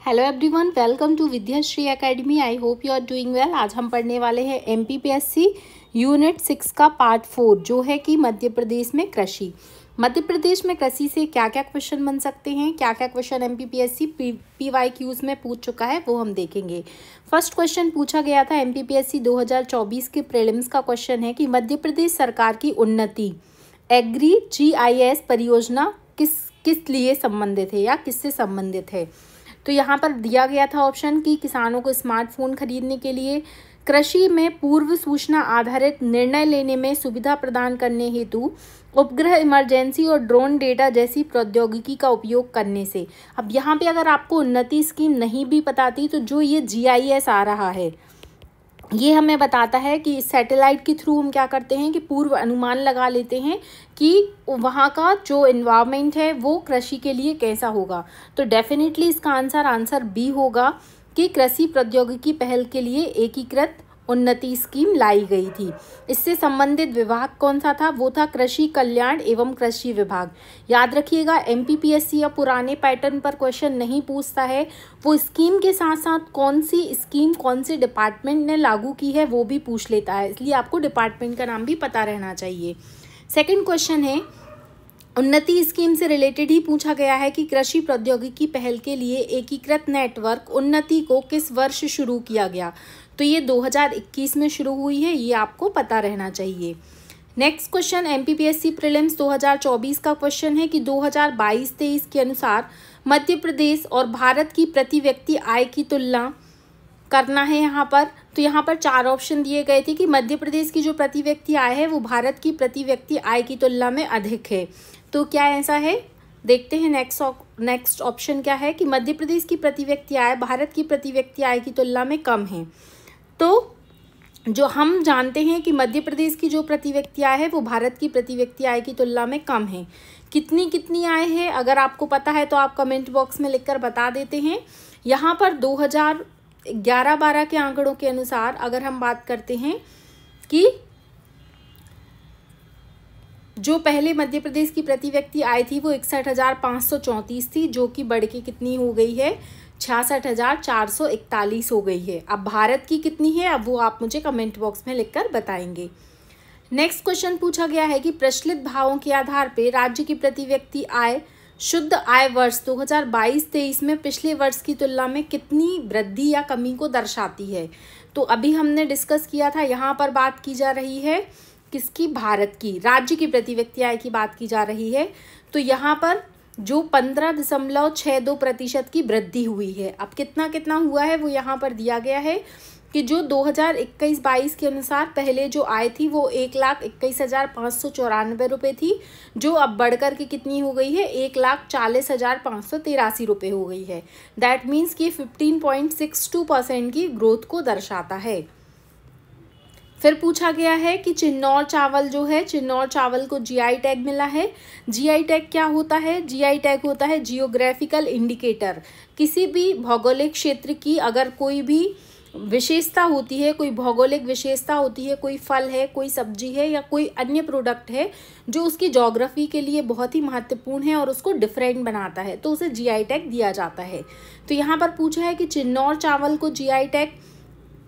Hello everyone, welcome to Vidyashree Academy. I hope you are doing well. आज हम पढ़ने वाले हैं एमपीपीएससी यूनिट 6 का पार्ट 4 जो है कि मध्य प्रदेश में कृषि। मध्य प्रदेश में कृषि से क्या क्या क्वेश्चन बन सकते हैं, क्या क्या क्वेश्चन एमपीपीएससी पीवाईक्यूज में पूछ चुका है, वो हम देखेंगे। फर्स्ट क्वेश्चन पूछा गया था एमपीपीएससी 2024 के प्रीलिम्स का क्वेश्चन है कि मध्य प्रदेश सरकार की उन्नति एग्री GIS परियोजना किस लिए संबंधित है या किससे संबंधित है। तो यहाँ पर दिया गया था ऑप्शन कि किसानों को स्मार्टफोन खरीदने के लिए, कृषि में पूर्व सूचना आधारित निर्णय लेने में सुविधा प्रदान करने हेतु, उपग्रह इमरजेंसी और ड्रोन डेटा जैसी प्रौद्योगिकी का उपयोग करने से। अब यहाँ पे अगर आपको उन्नति स्कीम नहीं भी बताती तो जो ये GIS आ रहा है ये हमें बताता है कि सैटेलाइट के थ्रू हम क्या करते हैं कि पूर्व अनुमान लगा लेते हैं कि वहाँ का जो एनवायरनमेंट है वो कृषि के लिए कैसा होगा। तो डेफिनेटली इसका आंसर बी होगा कि कृषि प्रौद्योगिकी पहल के लिए एकीकृत उन्नति स्कीम लाई गई थी। इससे संबंधित विभाग कौन सा था, वो था कृषि कल्याण एवं कृषि विभाग। याद रखिएगा, एमपीपीएससी या पुराने पैटर्न पर क्वेश्चन नहीं पूछता है, वो स्कीम के साथ साथ कौन सी स्कीम कौन से डिपार्टमेंट ने लागू की है वो भी पूछ लेता है, इसलिए आपको डिपार्टमेंट का नाम भी पता रहना चाहिए। सेकेंड क्वेश्चन है, उन्नति स्कीम से रिलेटेड ही पूछा गया है कि कृषि प्रौद्योगिकी पहल के लिए एकीकृत नेटवर्क उन्नति को किस वर्ष शुरू किया गया। तो ये 2021 में शुरू हुई है, ये आपको पता रहना चाहिए। नेक्स्ट क्वेश्चन एमपीपीएससी प्रीलिम्स 2024 का क्वेश्चन है कि 2022-23 के अनुसार मध्य प्रदेश और भारत की प्रति व्यक्ति आय की तुलना करना है यहाँ पर। तो यहाँ पर 4 ऑप्शन दिए गए थे कि मध्य प्रदेश की जो प्रति व्यक्ति आय है वो भारत की प्रति व्यक्ति आय की तुलना में अधिक है। तो क्या ऐसा है, देखते हैं नेक्स्ट ऑप्शन क्या है कि मध्य प्रदेश की प्रति व्यक्ति आय भारत की प्रति व्यक्ति आय की तुलना में कम है। तो जो हम जानते हैं कि मध्य प्रदेश की जो प्रति व्यक्ति आय है वो भारत की प्रति व्यक्ति आय की तुलना में कम है। कितनी आय है, अगर आपको पता है तो आप कमेंट बॉक्स में लिखकर बता देते हैं। यहाँ पर 2011-12 के आंकड़ों के अनुसार अगर हम बात करते हैं कि जो पहले मध्य प्रदेश की प्रति व्यक्ति आय थी वो 61,534 थी, जो कि बढ़ के कितनी हो गई है, 66,441 हो गई है। अब भारत की कितनी है, अब वो आप मुझे कमेंट बॉक्स में लिखकर बताएंगे। नेक्स्ट क्वेश्चन पूछा गया है कि प्रचलित भावों के आधार पर राज्य की प्रति व्यक्ति आय शुद्ध आय वर्ष 2022-23 में पिछले वर्ष की तुलना में कितनी वृद्धि या कमी को दर्शाती है। तो अभी हमने डिस्कस किया था, यहाँ पर बात की जा रही है किसकी, भारत की, राज्य की प्रति व्यक्ति आय की बात की जा रही है। तो यहाँ पर जो 15.62% की वृद्धि हुई है। अब कितना हुआ है वो यहाँ पर दिया गया है कि जो 2021-22 के अनुसार पहले जो आय थी वो 1,21,594 रुपये थी, जो अब बढ़कर के कितनी हो गई है, 1,40,583 रुपये हो गई है। दैट मीन्स कि 15.62% की ग्रोथ को दर्शाता है। फिर पूछा गया है कि चिन्नौर चावल जो है, चिन्नौर चावल को GI टैग मिला है। GI टैग क्या होता है, GI टैग होता है जियोग्राफिकल इंडिकेटर। किसी भी भौगोलिक क्षेत्र की अगर कोई भी विशेषता होती है, कोई भौगोलिक विशेषता होती है, कोई फल है, कोई सब्जी है या कोई अन्य प्रोडक्ट है जो उसकी ज्योग्राफी के लिए बहुत ही महत्वपूर्ण है और उसको डिफरेंट बनाता है, तो उसे GI टैग दिया जाता है। तो यहाँ पर पूछा है कि चिन्नौर चावल को GI टैग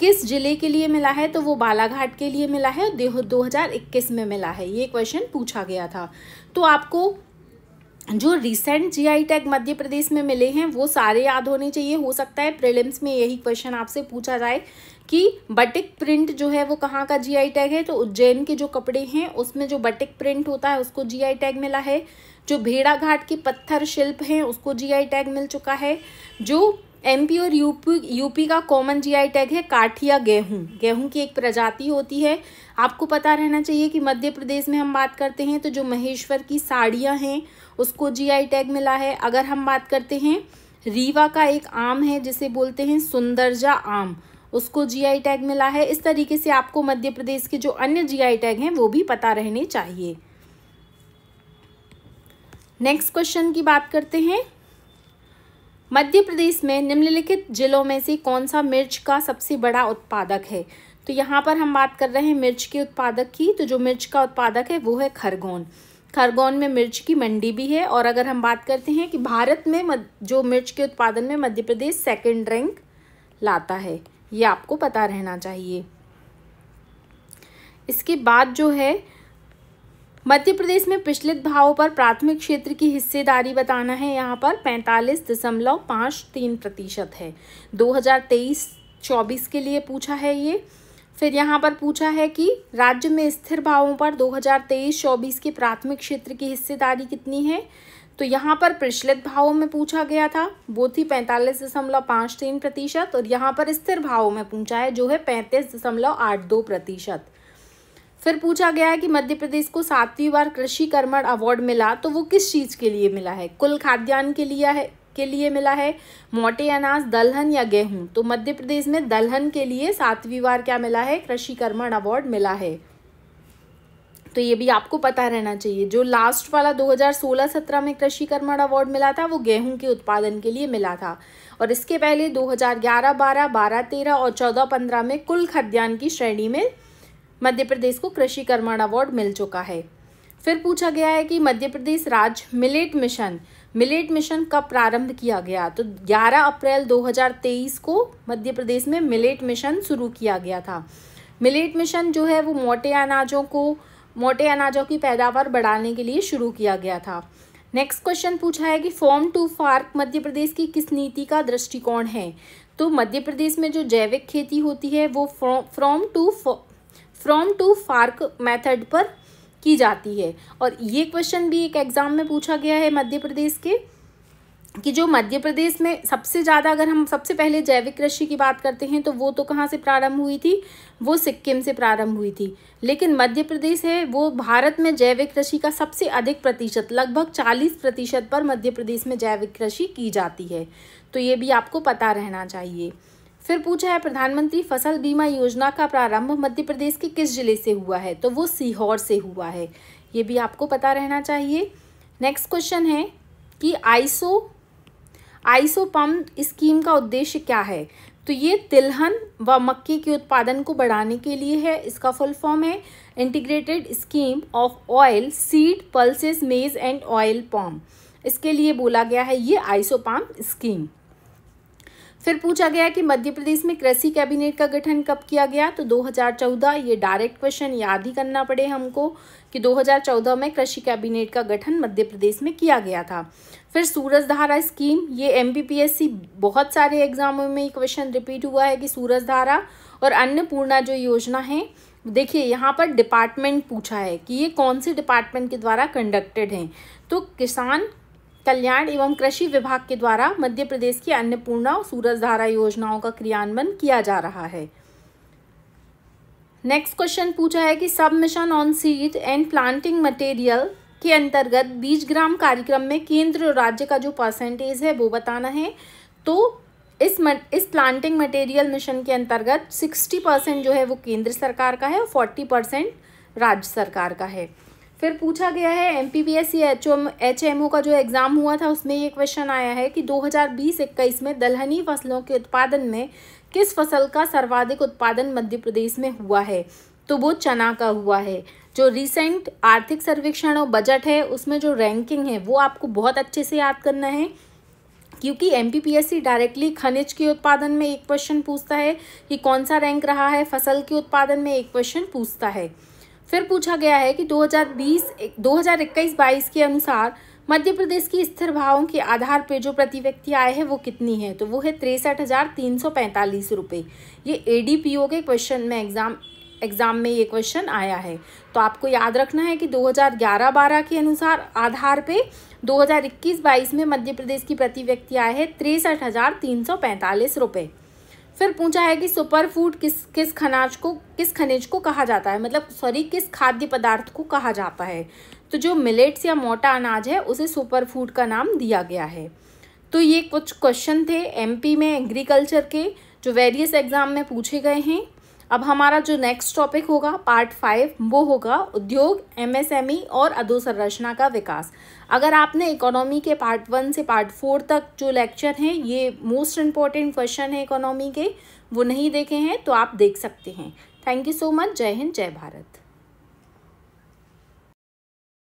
किस जिले के लिए मिला है, तो वो बालाघाट के लिए मिला है, 2021 में मिला है। ये क्वेश्चन पूछा गया था। तो आपको जो recent GI tag Madhya Pradesh में मिले हैं वो सारे याद होने चाहिए। हो सकता है प्रीलिम्स में यही क्वेश्चन आपसे पूछा जाए कि बटिक प्रिंट जो है वो कहाँ का GI टैग है। तो उज्जैन के जो कपड़े हैं उसमें जो बटिक प्रिंट होता है उसको GI टैग मिला है। जो भेड़ाघाट के पत्थर शिल्प हैं उसको GI टैग मिल चुका है। जो MP और यूपी का कॉमन GI टैग है काठिया गेहूं की एक प्रजाति होती है। आपको पता रहना चाहिए कि मध्य प्रदेश में हम बात करते हैं तो जो महेश्वर की साड़ियां हैं उसको GI टैग मिला है। अगर हम बात करते हैं रीवा का एक आम है जिसे बोलते हैं सुंदरजा आम, उसको GI टैग मिला है। इस तरीके से आपको मध्य प्रदेश के जो अन्य GI टैग हैं वो भी पता रहने चाहिए। नेक्स्ट क्वेश्चन की बात करते हैं, मध्य प्रदेश में निम्नलिखित जिलों में से कौन सा मिर्च का सबसे बड़ा उत्पादक है। तो यहाँ पर हम बात कर रहे हैं मिर्च के उत्पादक की। तो जो मिर्च का उत्पादक है वो है खरगोन। खरगोन में मिर्च की मंडी भी है। और अगर हम बात करते हैं कि भारत में जो मिर्च के उत्पादन में मध्य प्रदेश सेकंड रैंक लाता है, ये आपको पता रहना चाहिए। इसके बाद जो है मध्य प्रदेश में प्रचलित भावों पर प्राथमिक क्षेत्र की हिस्सेदारी बताना है। यहाँ पर 45.53% है। 2023-24 के लिए पूछा है ये। फिर यहाँ पर पूछा है कि राज्य में स्थिर भावों पर 2023-24 के प्राथमिक क्षेत्र की हिस्सेदारी कितनी है। तो यहाँ पर प्रचलित भावों में पूछा गया था, वो थी 45.53%, और यहाँ पर स्थिर भावों में पूछा है जो है 35.82%। फिर पूछा गया है कि मध्य प्रदेश को 7वीं बार कृषि कर्मण अवार्ड मिला, तो वो किस चीज़ के लिए मिला है? कुल खाद्यान्न के लिए मिला है, मोटे अनाज, दलहन या गेहूं? तो मध्य प्रदेश में दलहन के लिए 7वीं बार क्या मिला है? कृषि कर्मण अवार्ड मिला है। तो ये भी आपको पता रहना चाहिए। जो लास्ट वाला 2016-17 में कृषि कर्मण अवार्ड मिला था वो गेहूं के उत्पादन के लिए मिला था, और इसके पहले 2011-12, 12-13 और 14-15 में कुल खाद्यान्न की श्रेणी में मध्य प्रदेश को कृषि कर्मण अवार्ड मिल चुका है। फिर पूछा गया है कि मध्य प्रदेश राज्य मिलेट मिशन कब प्रारंभ किया गया? तो 11 अप्रैल 2023 को मध्य प्रदेश में मिलेट मिशन शुरू किया गया था। मिलेट मिशन जो है वो मोटे अनाजों की पैदावार बढ़ाने के लिए शुरू किया गया था। नेक्स्ट क्वेश्चन पूछा है कि फार्म टू फार्क मध्य प्रदेश की किस नीति का दृष्टिकोण है? तो मध्य प्रदेश में जो जैविक खेती होती है वो फ्रॉम टू फार्क मेथड पर की जाती है। और ये क्वेश्चन भी एक एग्जाम में पूछा गया है मध्य प्रदेश के, कि जो मध्य प्रदेश में सबसे ज़्यादा, अगर हम सबसे पहले जैविक कृषि की बात करते हैं तो वो तो कहाँ से प्रारंभ हुई थी? वो सिक्किम से प्रारंभ हुई थी। लेकिन मध्य प्रदेश है वो भारत में जैविक कृषि का सबसे अधिक प्रतिशत, लगभग 40% पर मध्य प्रदेश में जैविक कृषि की जाती है। तो ये भी आपको पता रहना चाहिए। फिर पूछा है प्रधानमंत्री फसल बीमा योजना का प्रारंभ मध्य प्रदेश के किस जिले से हुआ है? तो वो सीहोर से हुआ है। ये भी आपको पता रहना चाहिए। नेक्स्ट क्वेश्चन है कि आइसो पम्प स्कीम का उद्देश्य क्या है? तो ये तिलहन व मक्के के उत्पादन को बढ़ाने के लिए है। इसका फुल फॉर्म है integrated scheme of oil seed pulses मेज एंड ऑयल पाम। इसके लिए बोला गया है ये आइसो पम्प स्कीम। फिर पूछा गया कि मध्य प्रदेश में कृषि कैबिनेट का गठन कब किया गया? तो 2014। ये डायरेक्ट क्वेश्चन याद ही करना पड़े हमको कि 2014 में कृषि कैबिनेट का गठन मध्य प्रदेश में किया गया था। फिर सूरजधारा स्कीम, ये MPPSC बहुत सारे एग्जामों में क्वेश्चन रिपीट हुआ है कि सूरजधारा और अन्नपूर्णा जो योजना है, देखिए यहाँ पर डिपार्टमेंट पूछा है कि ये कौन से डिपार्टमेंट के द्वारा कंडक्टेड हैं। तो किसान कल्याण एवं कृषि विभाग के द्वारा मध्य प्रदेश की अन्नपूर्णा और सूरजधारा योजनाओं का क्रियान्वयन किया जा रहा है। नेक्स्ट क्वेश्चन पूछा है कि सब mission on seed and planting material के अंतर्गत बीजग्राम कार्यक्रम में केंद्र और राज्य का जो परसेंटेज है वो बताना है। तो इस प्लांटिंग मटेरियल मिशन के अंतर्गत 60% जो है वो केंद्र सरकार का है और 40% राज्य सरकार का है। फिर पूछा गया है MPPSC HMO का जो एग्ज़ाम हुआ था उसमें ये क्वेश्चन आया है कि 2020-21 में दलहनी फसलों के उत्पादन में किस फसल का सर्वाधिक उत्पादन मध्य प्रदेश में हुआ है? तो वो चना का हुआ है। जो रिसेंट आर्थिक सर्वेक्षण और बजट है उसमें जो रैंकिंग है वो आपको बहुत अच्छे से याद करना है, क्योंकि MPPSC डायरेक्टली खनिज के उत्पादन में एक क्वेश्चन पूछता है कि कौन सा रैंक रहा है, फसल के उत्पादन में एक क्वेश्चन पूछता है। फिर पूछा गया है कि 2021-22 के अनुसार मध्य प्रदेश की स्थिर भावों के आधार पर जो प्रति व्यक्ति आय है वो कितनी है? तो वो है 63,345 रुपये। ये ADPO के क्वेश्चन में एग्जाम में ये क्वेश्चन आया है। तो आपको याद रखना है कि 2011-12 के अनुसार आधार पे 2021-22 में मध्य प्रदेश की प्रति व्यक्ति आय है 63,345 रुपये। फिर पूछा है कि सुपर फूड किस खनिज को कहा जाता है, मतलब किस खाद्य पदार्थ को कहा जाता है? तो जो मिलेट्स या मोटा अनाज है उसे सुपर फूड का नाम दिया गया है। तो ये कुछ क्वेश्चन थे MP में एग्रीकल्चर के जो वेरियस एग्जाम में पूछे गए हैं। अब हमारा जो नेक्स्ट टॉपिक होगा पार्ट 5 वो होगा उद्योग, MSME और अधोसंरचना का विकास। अगर आपने इकोनॉमी के पार्ट 1 से पार्ट 4 तक जो लेक्चर हैं, ये मोस्ट इम्पॉर्टेंट क्वेश्चन है इकोनॉमी के, वो नहीं देखे हैं तो आप देख सकते हैं। Thank you so much. जय हिंद, जय भारत।